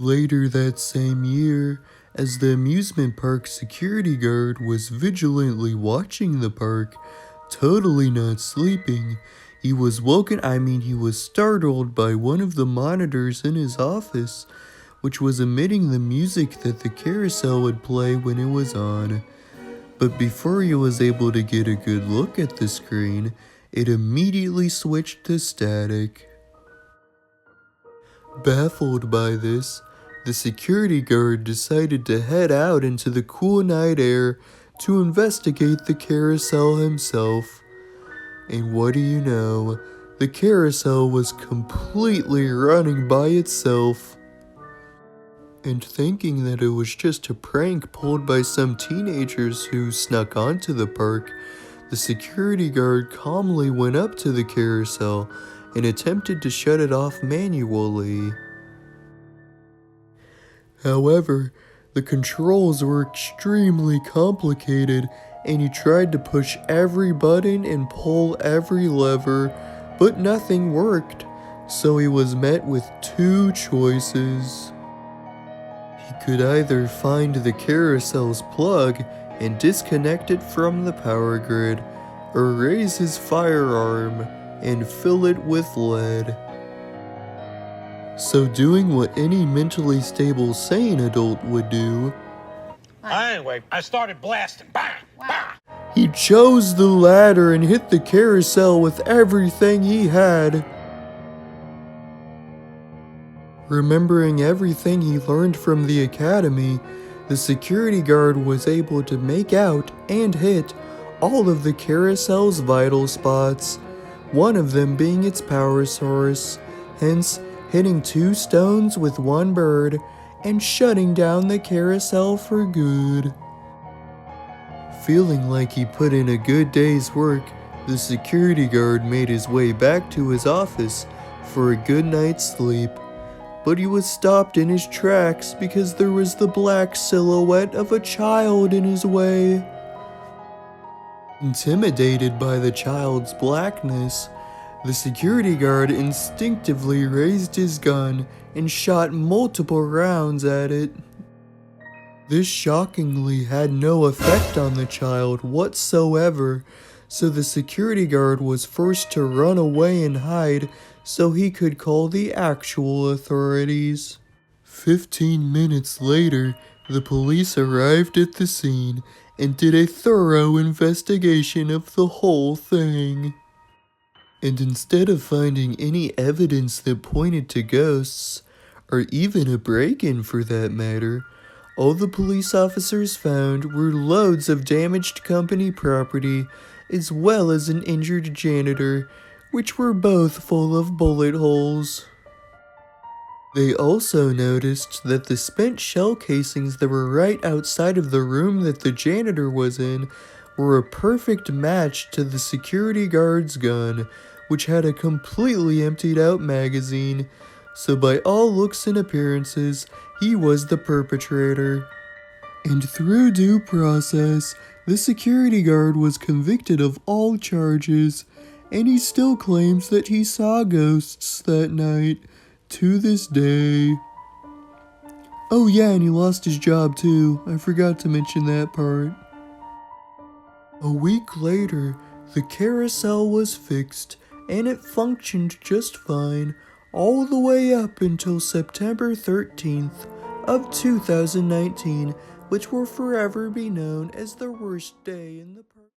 Later that same year, as the amusement park security guard was vigilantly watching the park, totally not sleeping, he was startled by one of the monitors in his office, which was emitting the music that the carousel would play when it was on. But before he was able to get a good look at the screen, it immediately switched to static. Baffled by this, the security guard decided to head out into the cool night air to investigate the carousel himself. And what do you know? The carousel was completely running by itself. And thinking that it was just a prank pulled by some teenagers who snuck onto the park, the security guard calmly went up to the carousel and attempted to shut it off manually. However, the controls were extremely complicated and he tried to push every button and pull every lever, but nothing worked, so he was met with two choices. He could either find the carousel's plug and disconnect it from the power grid, or raise his firearm and fill it with lead. So doing what any mentally stable sane adult would do, anyway, I started blasting. Bang! Bang! He chose the ladder and hit the carousel with everything he had. Remembering everything he learned from the academy, the security guard was able to make out and hit all of the carousel's vital spots, one of them being its power source, hence hitting two stones with one bird and shutting down the carousel for good. Feeling like he put in a good day's work, the security guard made his way back to his office for a good night's sleep, but he was stopped in his tracks because there was the black silhouette of a child in his way. Intimidated by the child's blackness, the security guard instinctively raised his gun and shot multiple rounds at it. This shockingly had no effect on the child whatsoever, so the security guard was forced to run away and hide so he could call the actual authorities. 15 minutes later, the police arrived at the scene and did a thorough investigation of the whole thing. And instead of finding any evidence that pointed to ghosts, or even a break-in for that matter, all the police officers found were loads of damaged company property, as well as an injured janitor, which were both full of bullet holes. They also noticed that the spent shell casings that were right outside of the room that the janitor was in were a perfect match to the security guard's gun, which had a completely emptied out magazine, so by all looks and appearances, he was the perpetrator. And through due process, the security guard was convicted of all charges, and he still claims that he saw ghosts that night, to this day. Oh yeah, and he lost his job too. I forgot to mention that part. A week later, the carousel was fixed, and it functioned just fine, all the way up until September 13th of 2019, which will forever be known as the worst day in the park.